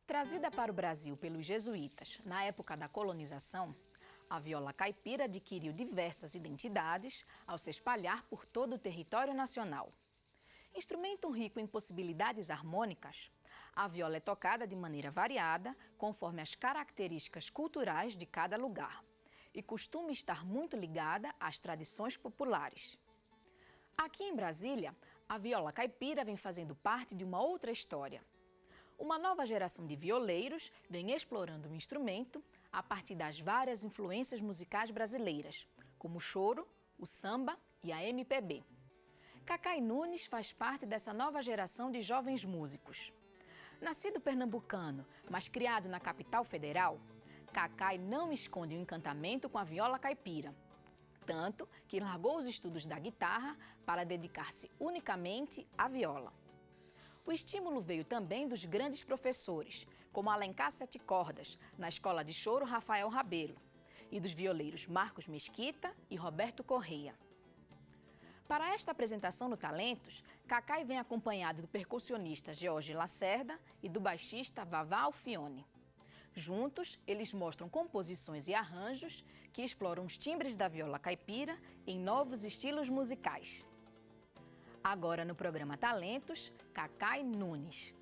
Trazida para o Brasil pelos jesuítas na época da colonização, a viola caipira adquiriu diversas identidades ao se espalhar por todo o território nacional. Instrumento rico em possibilidades harmônicas, a viola é tocada de maneira variada, conforme as características culturais de cada lugar, e costuma estar muito ligada às tradições populares. Aqui em Brasília, a viola caipira vem fazendo parte de uma outra história. Uma nova geração de violeiros vem explorando o instrumento a partir das várias influências musicais brasileiras, como o choro, o samba e a MPB. Cacai Nunes faz parte dessa nova geração de jovens músicos. Nascido pernambucano, mas criado na capital federal, Cacai não esconde o encantamento com a viola caipira, tanto que largou os estudos da guitarra para dedicar-se unicamente à viola. O estímulo veio também dos grandes professores, como Alencar Sete Cordas, na Escola de Choro Rafael Rabelo, e dos violeiros Marcos Mesquita e Roberto Correia. Para esta apresentação no Talentos, Cacai vem acompanhado do percussionista George Lacerda e do baixista Vavá Alfione. Juntos, eles mostram composições e arranjos que exploram os timbres da viola caipira em novos estilos musicais. Agora no programa Talentos, Cacai Nunes.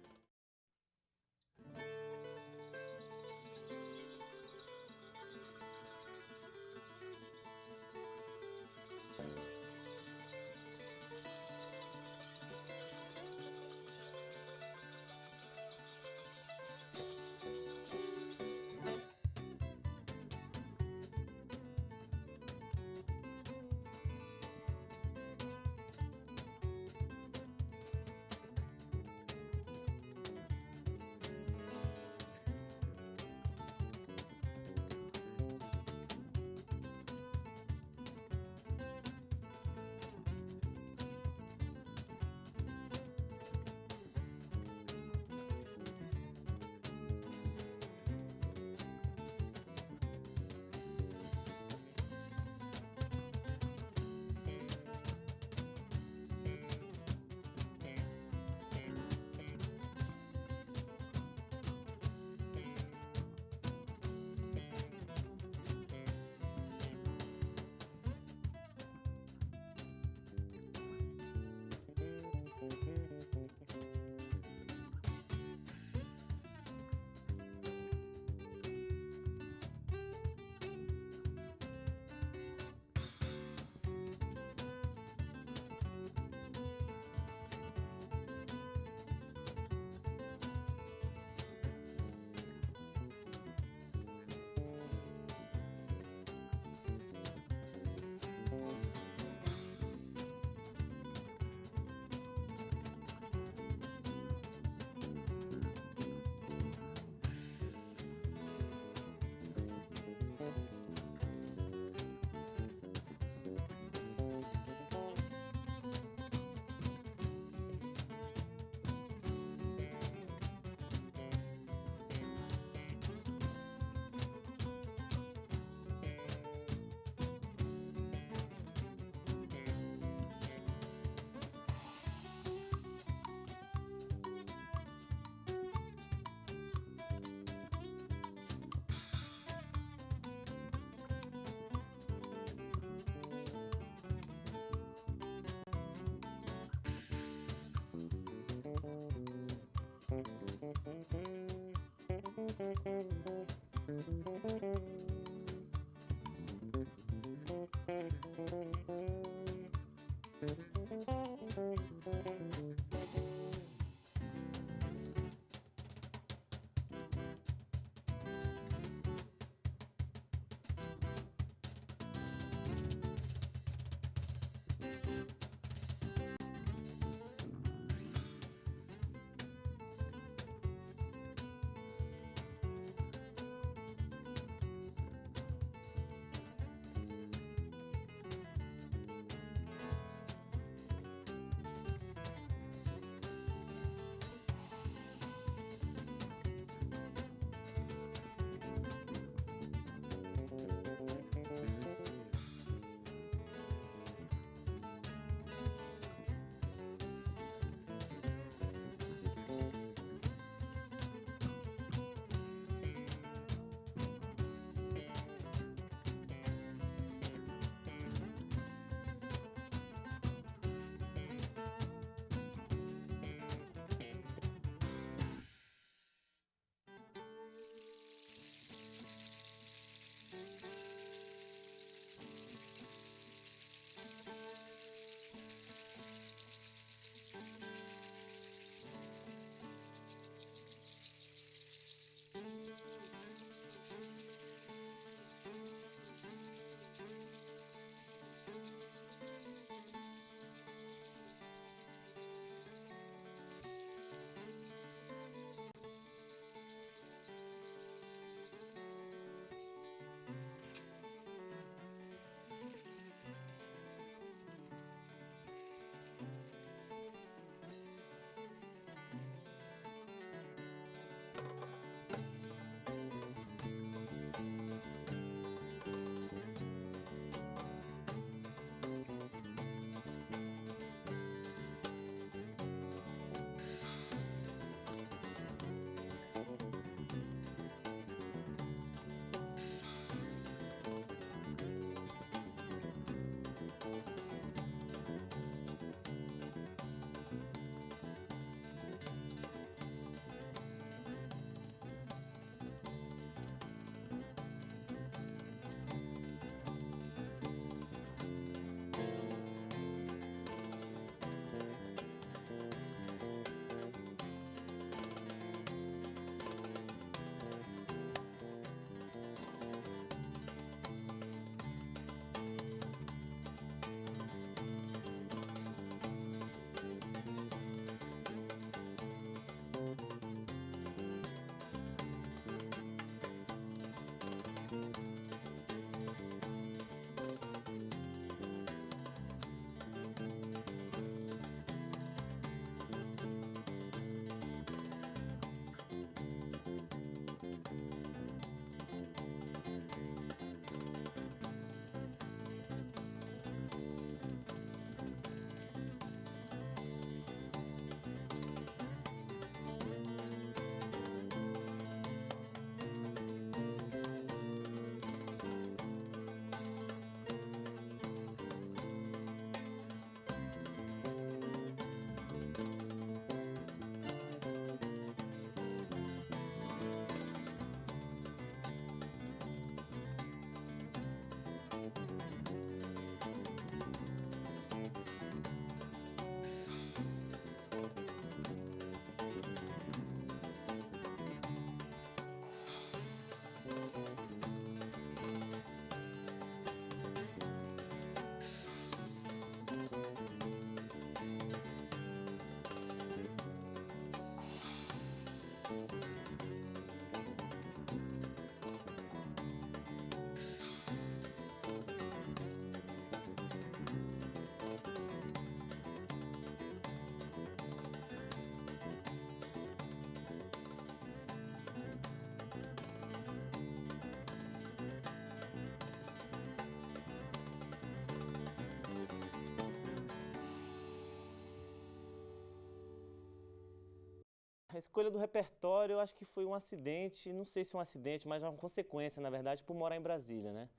escolha do repertório, eu acho que foi um acidente, não sei se um acidente, mas uma consequência, na verdade, por morar em Brasília, né?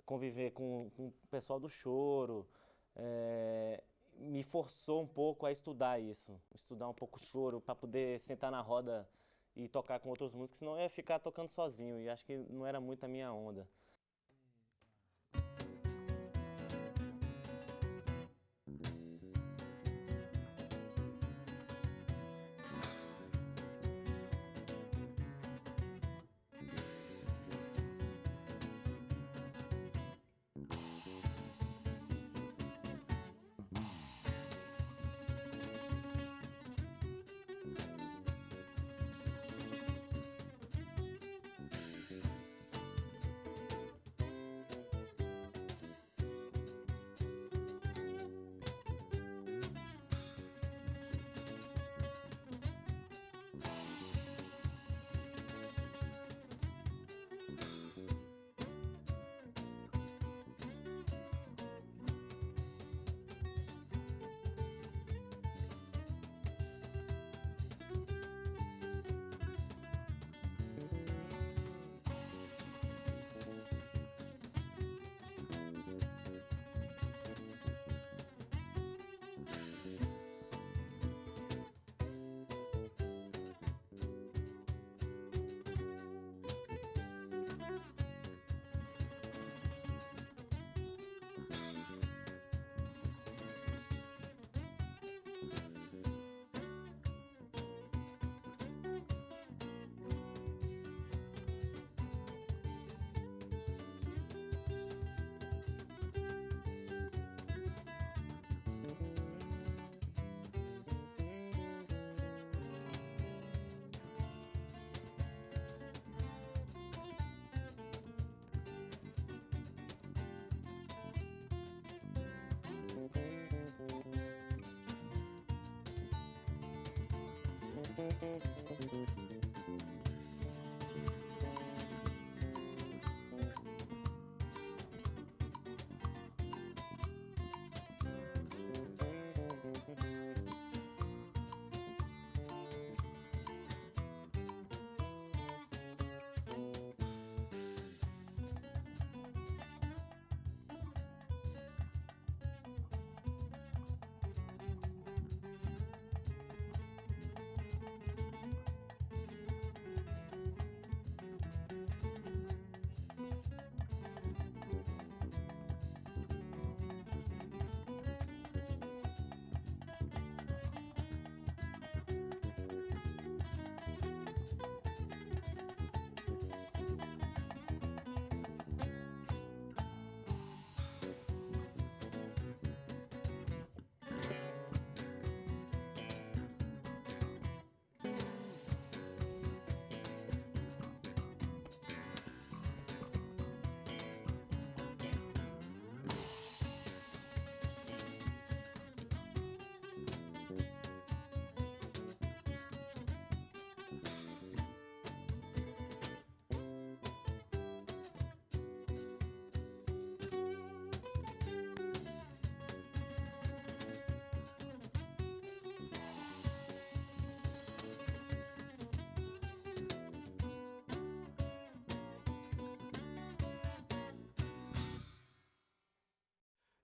Conviver com o pessoal do choro, me forçou um pouco a estudar isso, estudar um pouco o choro, para poder sentar na roda e tocar com outros músicos, senão eu ia ficar tocando sozinho, e acho que não era muito a minha onda.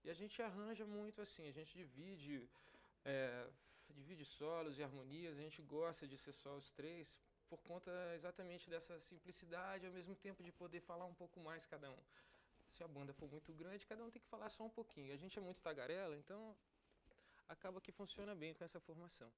E a gente arranja muito assim, a gente divide solos e harmonias, a gente gosta de ser só os três por conta exatamente dessa simplicidade, ao mesmo tempo de poder falar um pouco mais cada um. Se a banda for muito grande, cada um tem que falar só um pouquinho. A gente é muito tagarela, então acaba que funciona bem com essa formação.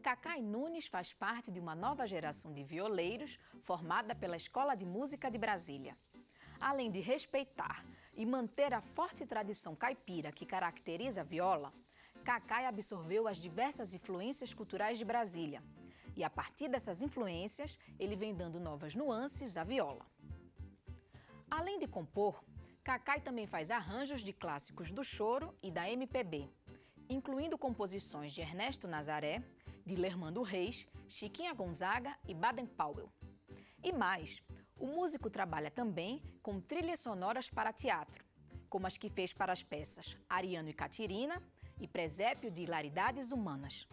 Cacai Nunes faz parte de uma nova geração de violeiros formada pela Escola de Música de Brasília. Além de respeitar e manter a forte tradição caipira que caracteriza a viola, Cacai absorveu as diversas influências culturais de Brasília. E a partir dessas influências, ele vem dando novas nuances à viola. Além de compor, Cacai também faz arranjos de clássicos do choro e da MPB, incluindo composições de Ernesto Nazaré, de Lermando Reis, Chiquinha Gonzaga e Baden Powell. E mais, o músico trabalha também com trilhas sonoras para teatro, como as que fez para as peças Ariano e Catirina e Presépio de Hilaridades Humanas.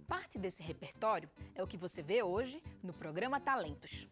Parte desse repertório é o que você vê hoje no programa Talentos.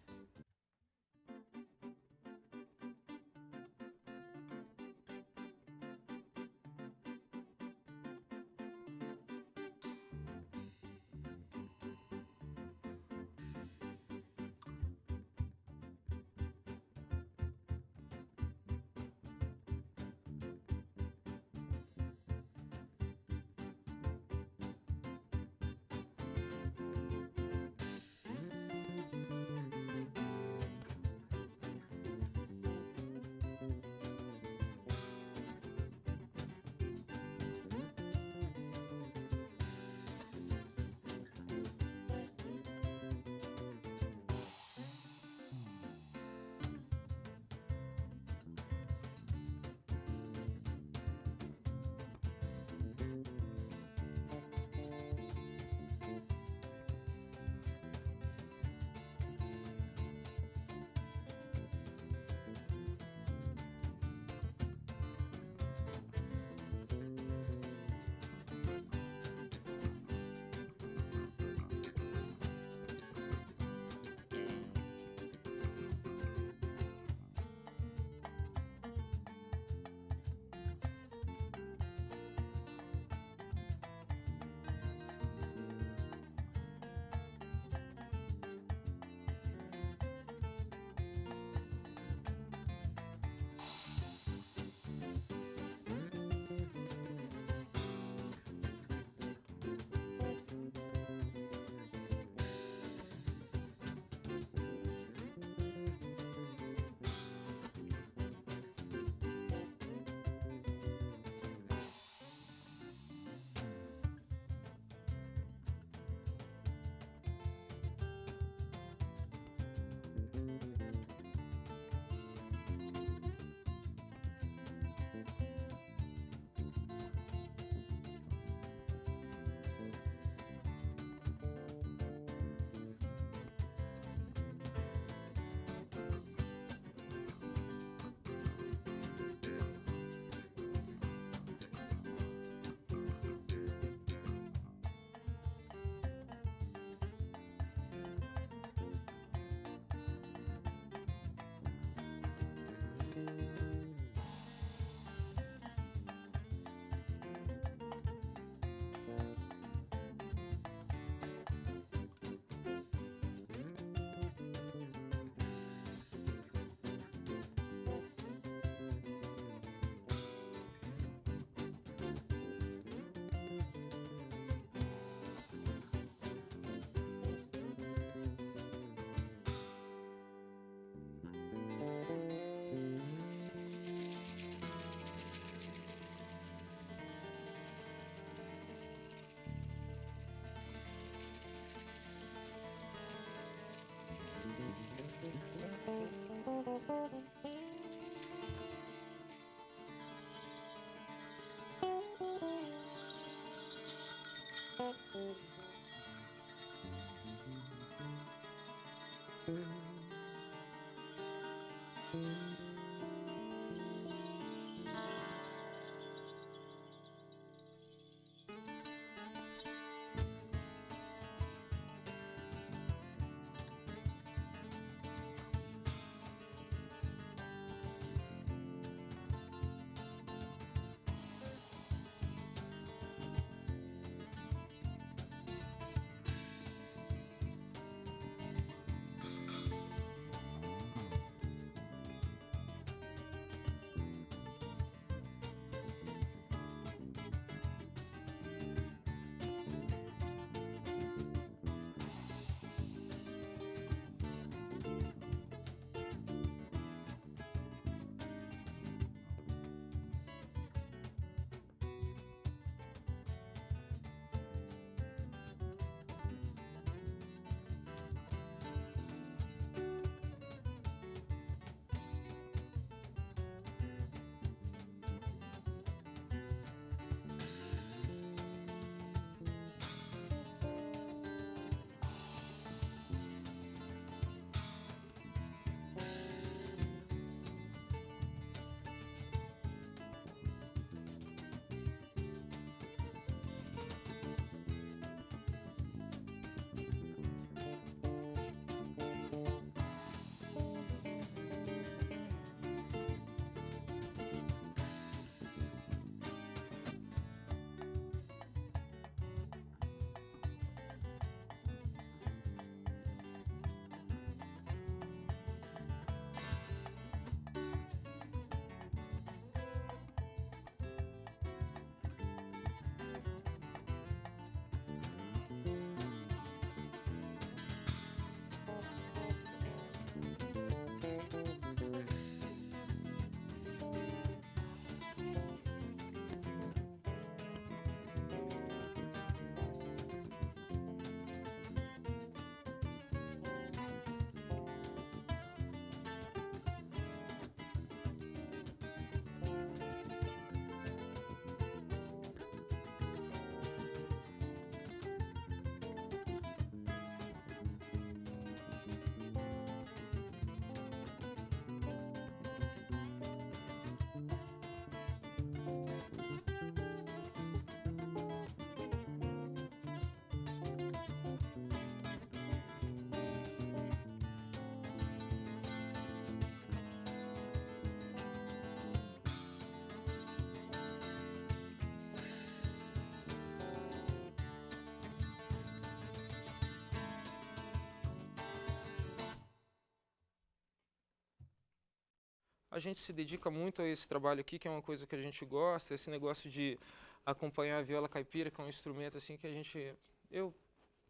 A gente se dedica muito a esse trabalho aqui, que é uma coisa que a gente gosta, esse negócio de acompanhar a viola caipira, que é um instrumento assim que eu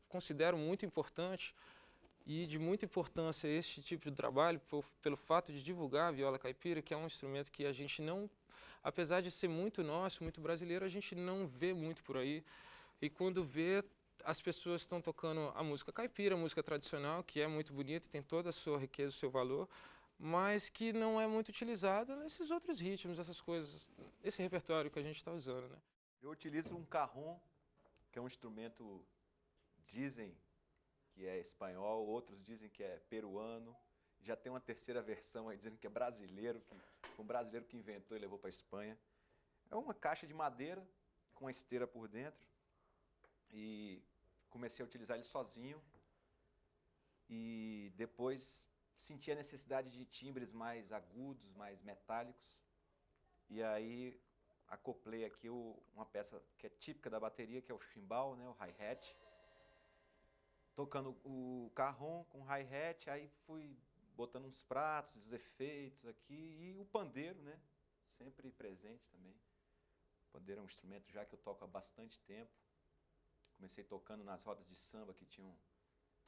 considero muito importante e de muita importância este tipo de trabalho pelo fato de divulgar a viola caipira, que é um instrumento que a gente não, apesar de ser muito nosso, muito brasileiro, a gente não vê muito por aí. E quando vê, as pessoas estão tocando a música caipira, a música tradicional, que é muito bonita, tem toda a sua riqueza, o seu valor, mas que não é muito utilizado nesses outros ritmos, essas coisas, esse repertório que a gente está usando, né? Eu utilizo um cajón, que é um instrumento, dizem que é espanhol, outros dizem que é peruano. Já tem uma terceira versão aí dizendo que é brasileiro, que foi um brasileiro que inventou e levou para a Espanha. É uma caixa de madeira com uma esteira por dentro e comecei a utilizar ele sozinho e depois senti a necessidade de timbres mais agudos, mais metálicos e aí acoplei aqui uma peça que é típica da bateria, que é o chimbal, né, o hi-hat, tocando o cajón com hi-hat, aí fui botando uns pratos, os efeitos aqui e o pandeiro, né, sempre presente também. O pandeiro é um instrumento já que eu toco há bastante tempo. Comecei tocando nas rodas de samba que tinham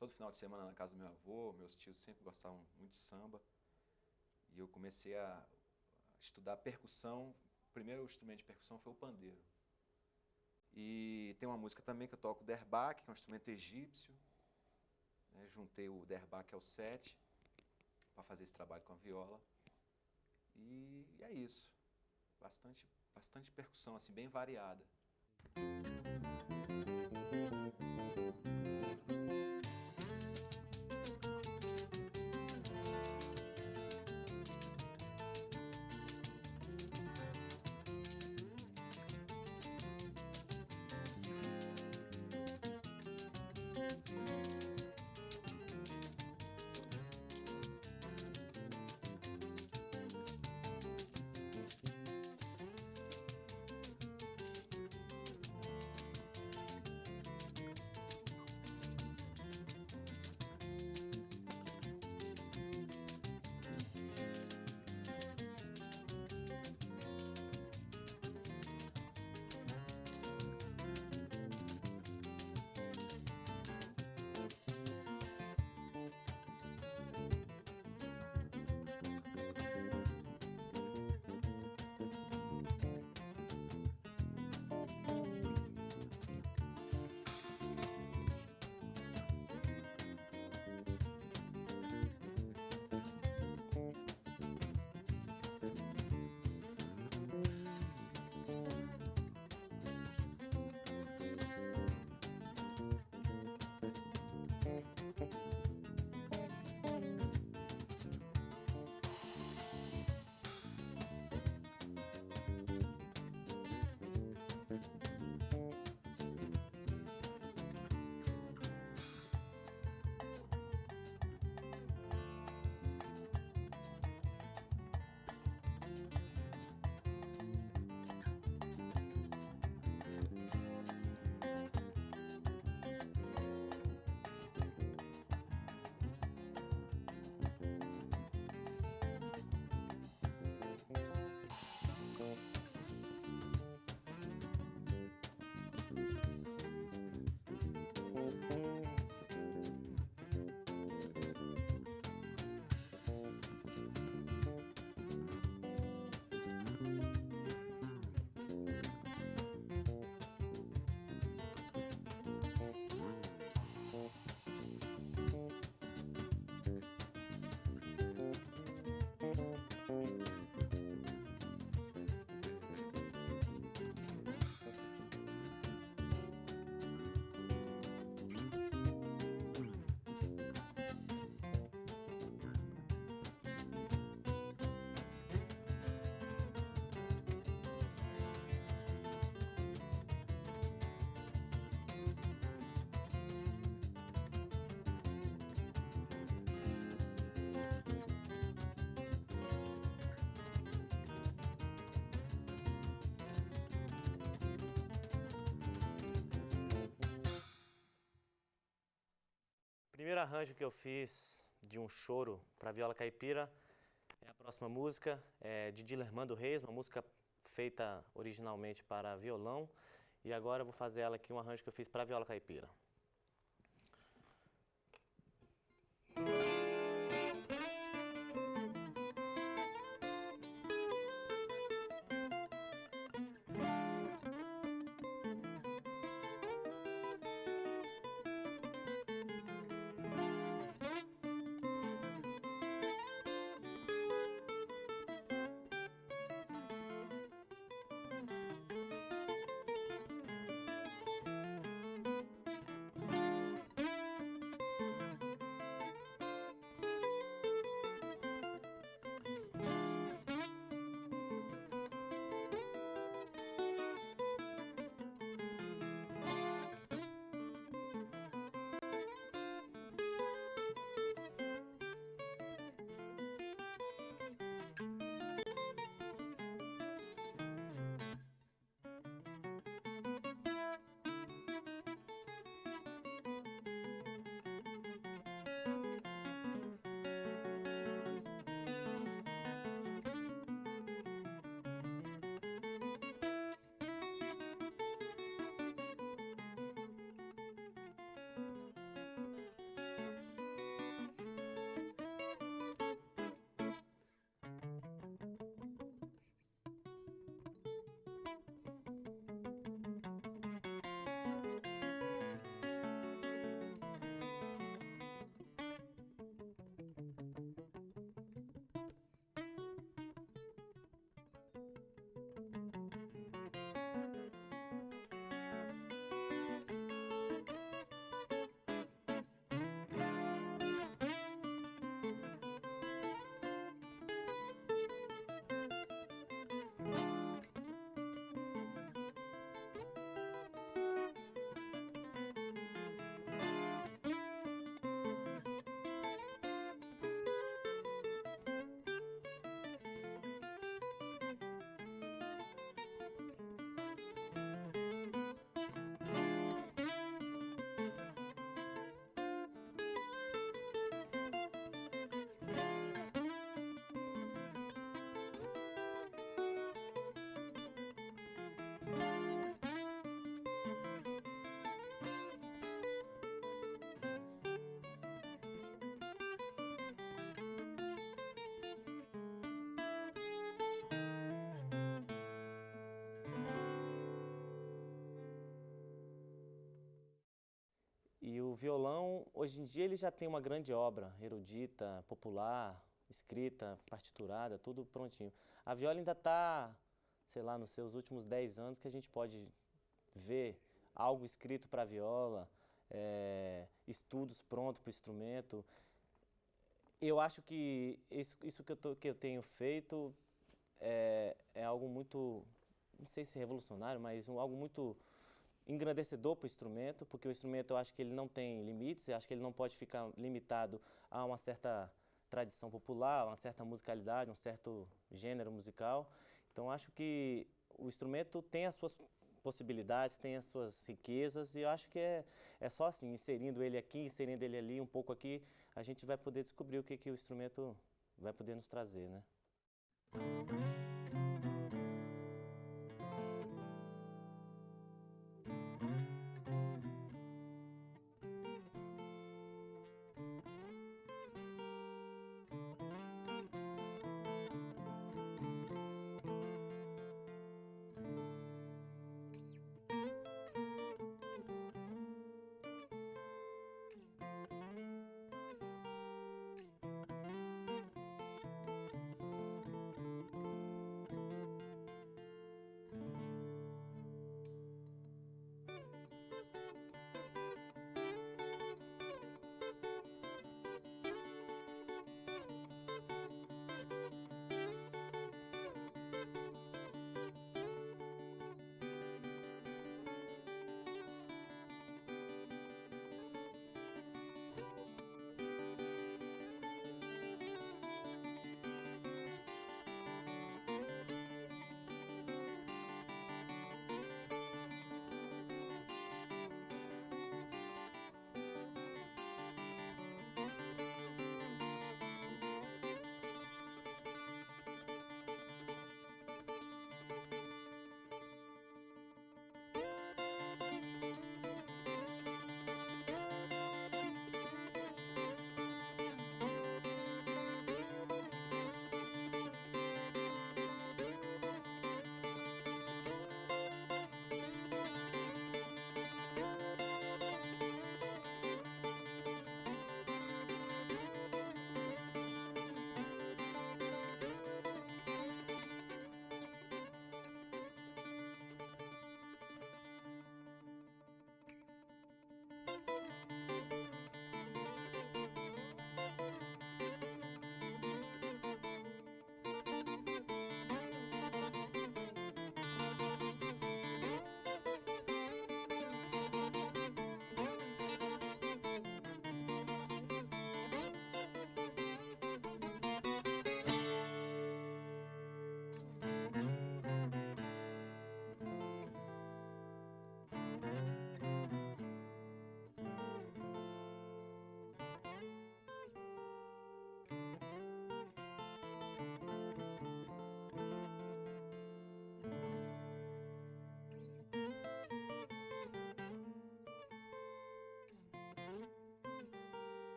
todo final de semana na casa do meu avô, meus tios sempre gostavam muito de samba. E eu comecei a estudar percussão. O primeiro instrumento de percussão foi o pandeiro. E tem uma música também que eu toco, o derbak, que é um instrumento egípcio. Né? Juntei o derbak ao set para fazer esse trabalho com a viola. E é isso. Bastante percussão, assim, bem variada. O primeiro arranjo que eu fiz de um choro para viola caipira é Próxima música é de Dilermando Reis, uma música feita originalmente para violão, e agora eu vou fazer ela aqui, um arranjo que eu fiz para viola caipira. E o violão, hoje em dia, ele já tem uma grande obra, erudita, popular, escrita, partiturada, tudo prontinho. A viola ainda está, sei lá, nos seus últimos 10 anos que a gente pode ver algo escrito para a viola, estudos prontos para o instrumento. Eu acho que isso que eu tenho feito é algo muito, não sei se revolucionário, mas algo muito engrandecedor para o instrumento, porque o instrumento eu acho que ele não tem limites, eu acho que ele não pode ficar limitado a uma certa tradição popular, uma certa musicalidade, um certo gênero musical. Então acho que o instrumento tem as suas possibilidades, tem as suas riquezas, e eu acho que é só assim, inserindo ele aqui, inserindo ele ali, um pouco aqui, a gente vai poder descobrir o que o instrumento vai poder nos trazer, né?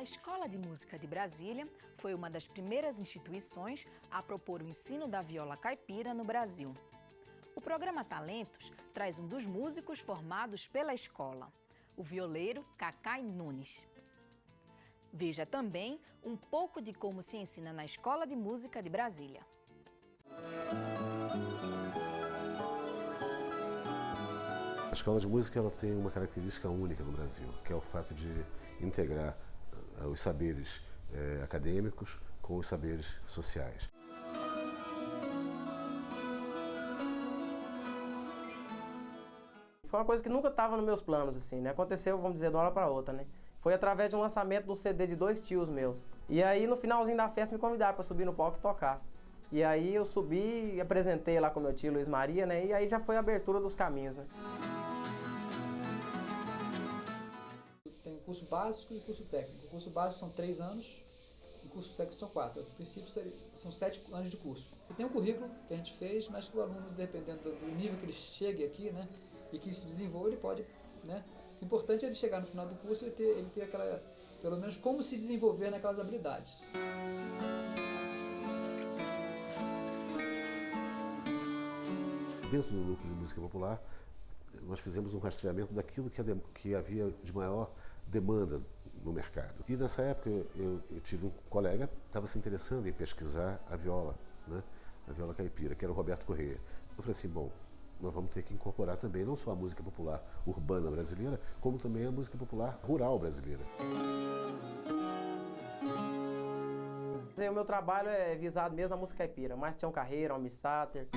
A Escola de Música de Brasília foi uma das primeiras instituições a propor o ensino da viola caipira no Brasil. O programa Talentos traz um dos músicos formados pela escola, o violeiro Cacai Nunes. Veja também um pouco de como se ensina na Escola de Música de Brasília. A escola de música ela tem uma característica única no Brasil, que é o fato de integrar os saberes acadêmicos com os saberes sociais. Foi uma coisa que nunca estava nos meus planos, assim, né? Aconteceu, vamos dizer, de uma hora para outra, né? Foi através de um lançamento do CD de 2 tios meus. E aí, no finalzinho da festa, me convidaram para subir no palco e tocar. E aí eu subi e apresentei lá com meu tio Luiz Maria, né? E aí já foi a abertura dos caminhos, né? Tem curso básico e curso técnico. O curso básico são 3 anos, o curso técnico são 4. No princípio são 7 anos de curso. E tem um currículo que a gente fez, mas que o aluno, dependendo do nível que ele chegue aqui, né? E que se desenvolva, ele pode, né? O importante é ele chegar no final do curso e ele ter aquela, pelo menos, como se desenvolver naquelas habilidades. Dentro do núcleo de música popular, nós fizemos um rastreamento daquilo que havia de maior demanda no mercado. E nessa época eu tive um colega que estava se interessando em pesquisar a viola, né? A viola caipira, que era o Roberto Corrêa. Eu falei assim, bom, nós vamos ter que incorporar também não só a música popular urbana brasileira, como também a música popular rural brasileira. O meu trabalho é visado mesmo na música caipira, mais Tião Carreiro, Almir Sater.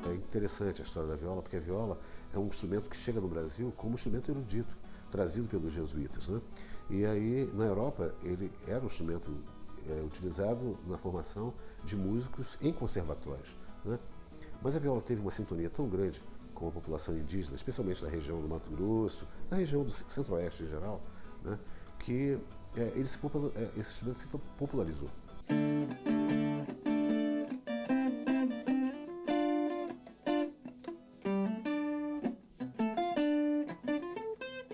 É interessante a história da viola, porque a viola é um instrumento que chega no Brasil como instrumento erudito, trazido pelos jesuítas, né? E aí, na Europa, ele era um instrumento utilizado na formação de músicos em conservatórios, né? Mas a viola teve uma sintonia tão grande com a população indígena, especialmente na região do Mato Grosso, na região do Centro-Oeste em geral, né? Que esse instrumento se popularizou.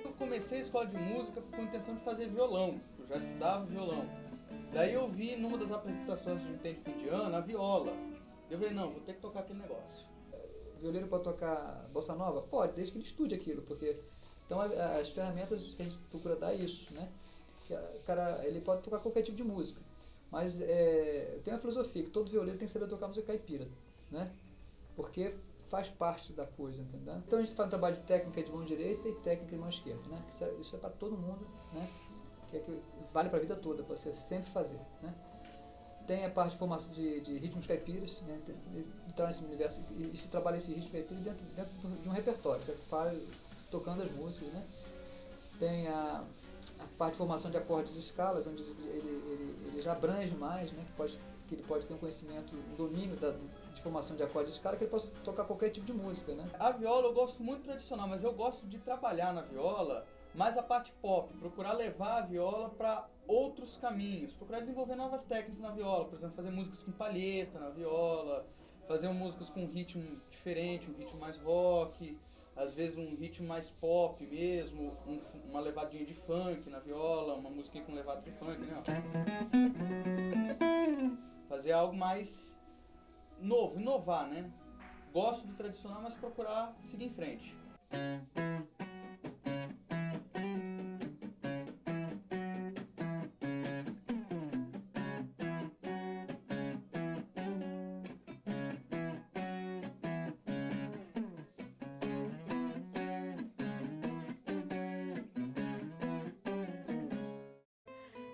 Eu comecei a escola de música com a intenção de fazer violão, eu já estudava violão. Daí eu vi numa das apresentações de fim de ano a viola. Eu falei, não, vou ter que tocar aquele negócio. O violeiro pode tocar bossa nova? Pode, desde que ele estude aquilo, porque então as ferramentas que a gente procura dar é isso, né? O cara, ele pode tocar qualquer tipo de música, mas tem uma filosofia que todo violeiro tem que saber tocar música caipira, né? Porque faz parte da coisa, entendeu? Então a gente faz um trabalho de técnica de mão direita e técnica de mão esquerda, né? Isso é para todo mundo, né? Que vale para a vida toda, para você sempre fazer, né? Tem a parte de formação de ritmos caipiras, né? Entrar nesse universo e se trabalha esse ritmo caipira dentro de um repertório, você faz tocando as músicas, né? Tem a parte de formação de acordes e escalas, onde ele já abrange mais, né? Que ele pode ter um conhecimento, um domínio de formação de acordes e escalas, que ele possa tocar qualquer tipo de música, né? A viola eu gosto muito tradicional, mas eu gosto de trabalhar na viola mais a parte pop, procurar levar a viola para outros caminhos, procurar desenvolver novas técnicas na viola, por exemplo, fazer músicas com palheta na viola, fazer músicas com um ritmo diferente, um ritmo mais rock, às vezes um ritmo mais pop mesmo, uma levadinha de funk na viola, uma musiquinha com levada de funk, né? Fazer algo mais novo, inovar, né? Gosto do tradicional, mas procurar seguir em frente.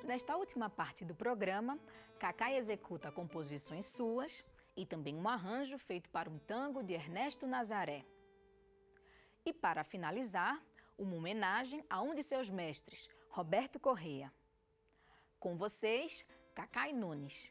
Nesta última parte do programa, Cacai executa composições suas e também um arranjo feito para um tango de Ernesto Nazaré. E para finalizar, uma homenagem a um de seus mestres, Roberto Corrêa. Com vocês, Cacai Nunes.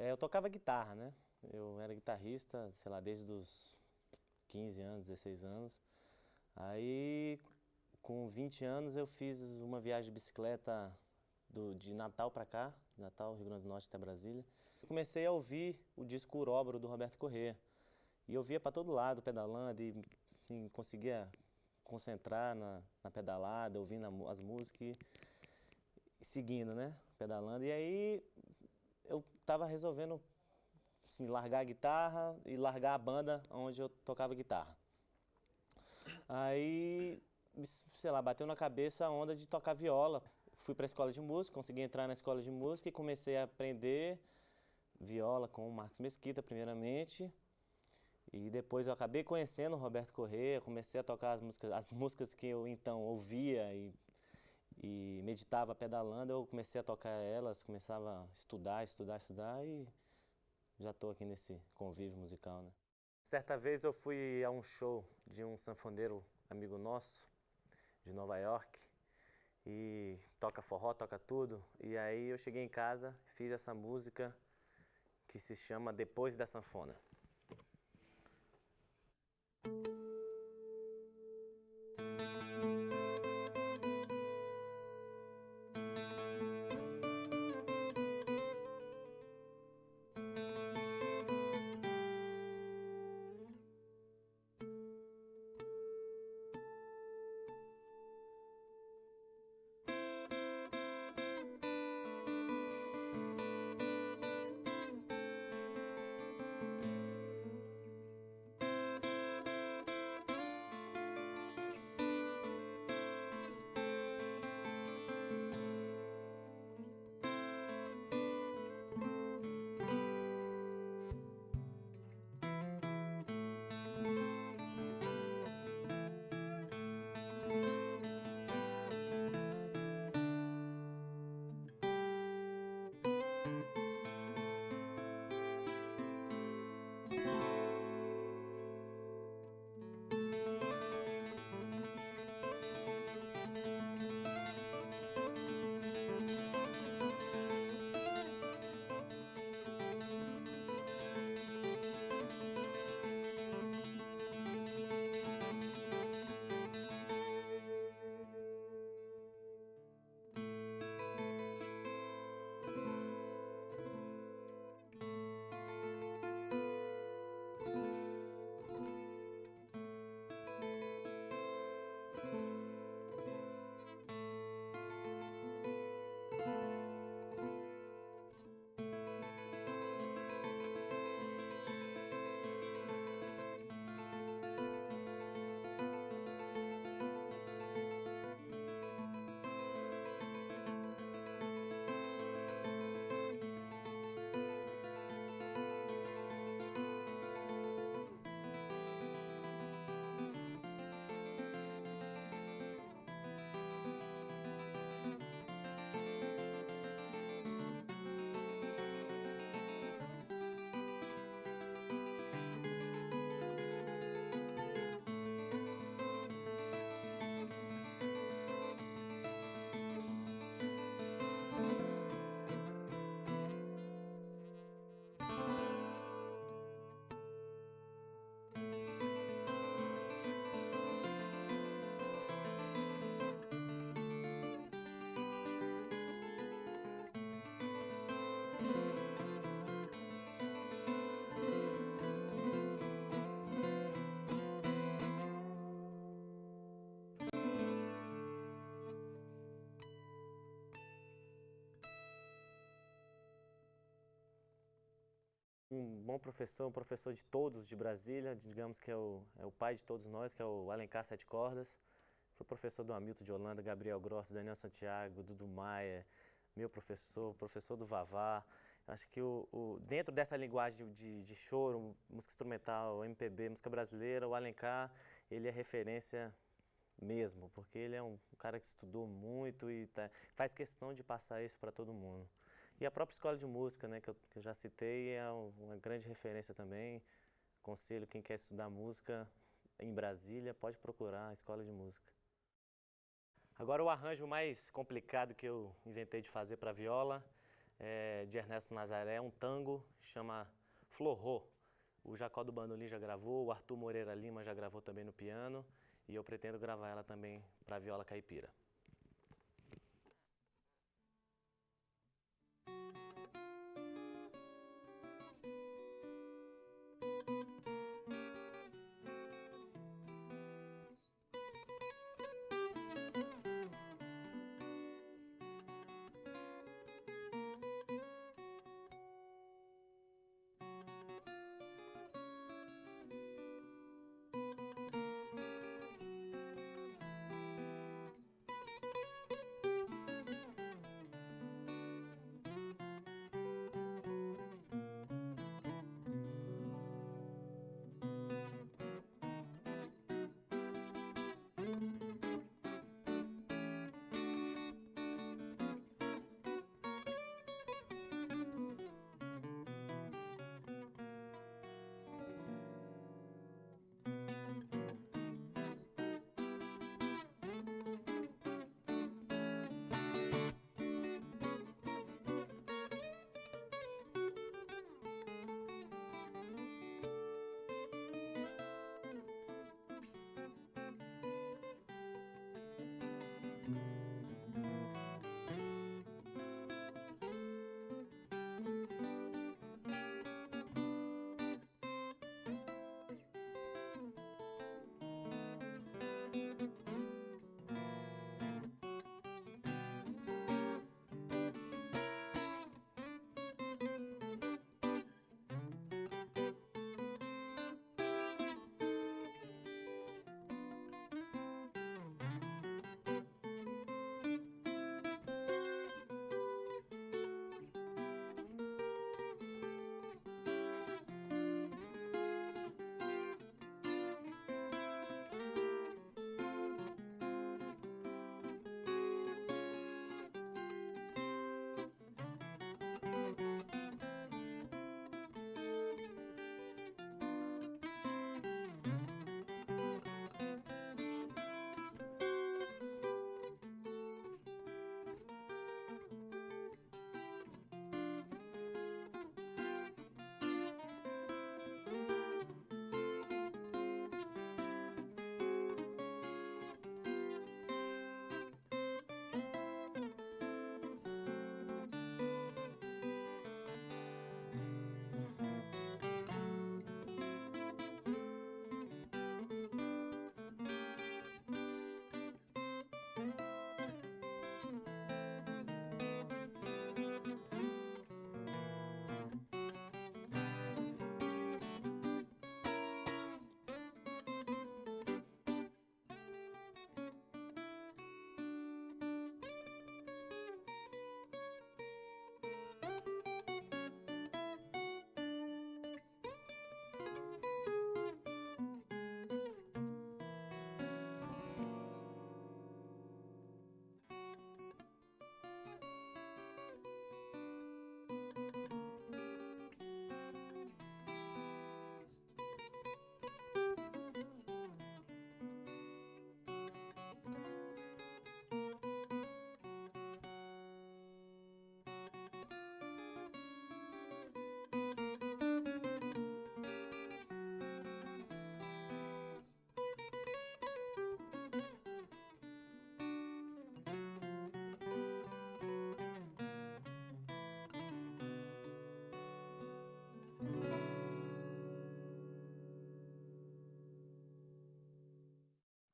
Eu tocava guitarra, né? Eu era guitarrista, sei lá, desde os 15 anos, 16 anos. Aí, com 20 anos, eu fiz uma viagem de bicicleta de Natal para cá, Natal, Rio Grande do Norte até Brasília. Eu comecei a ouvir o disco Uróboro, do Roberto Corrêa. E eu via para todo lado, pedalando, e assim, conseguia concentrar na pedalada, ouvindo as músicas e seguindo, né? Pedalando. E aí eu estava resolvendo assim, largar a guitarra e largar a banda onde eu tocava guitarra. Aí, sei lá, bateu na cabeça a onda de tocar viola. Fui para a escola de música, consegui entrar na escola de música e comecei a aprender viola com o Marcos Mesquita, primeiramente. E depois eu acabei conhecendo o Roberto Corrêa, comecei a tocar as músicas que eu então ouvia e meditava pedalando, eu comecei a tocar elas, começava a estudar e já estou aqui nesse convívio musical, né? Certa vez eu fui a um show de um sanfoneiro amigo nosso, de Nova York, e toca forró, toca tudo. E aí eu cheguei em casa, fiz essa música que se chama Depois da Sanfona. Um bom professor, um professor de todos de Brasília, digamos que é o pai de todos nós, que é o Alencar Sete Cordas. Foi professor do Hamilton de Holanda, Gabriel Gross, Daniel Santiago, Dudu Maia, meu professor do Vavá. Acho que dentro dessa linguagem de choro, música instrumental, MPB, música brasileira, o Alencar, ele é referência mesmo, porque ele é um cara que estudou muito e faz questão de passar isso para todo mundo. E a própria escola de música, né, que eu já citei, é uma grande referência também. Aconselho quem quer estudar música em Brasília, pode procurar a escola de música. Agora o arranjo mais complicado que eu inventei de fazer para viola de Ernesto Nazaré, um tango, chama Florô. O Jacó do Bandolim já gravou, o Arthur Moreira Lima já gravou também no piano, e eu pretendo gravar ela também para viola caipira.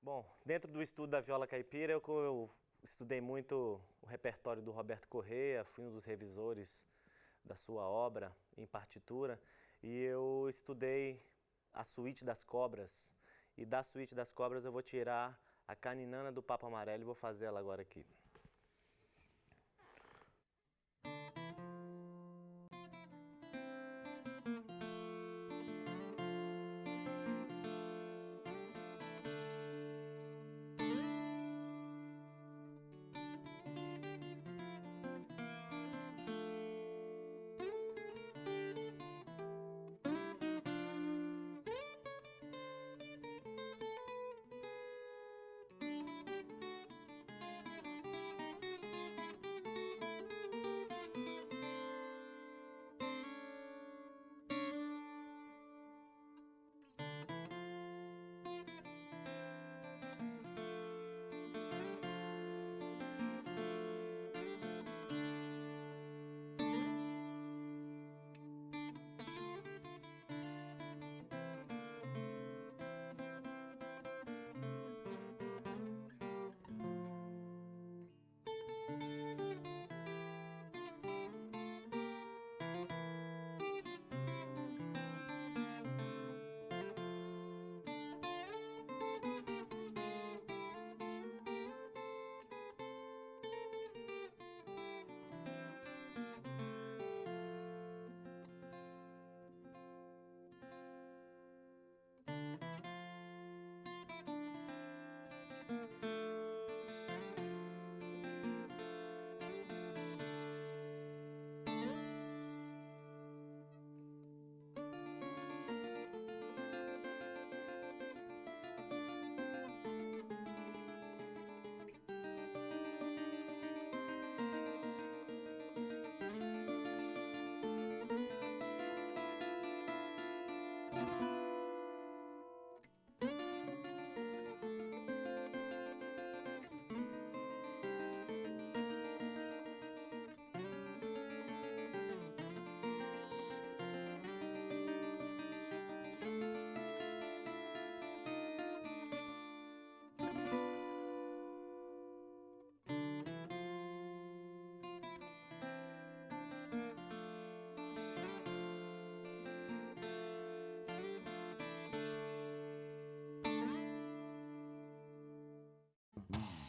Bom, dentro do estudo da viola caipira, eu estudei muito o repertório do Roberto Correia, fui um dos revisores da sua obra em partitura, e eu estudei a Suíte das Cobras, e da Suíte das Cobras eu vou tirar a Caninana do Papo Amarelo e vou fazer ela agora aqui. Hum.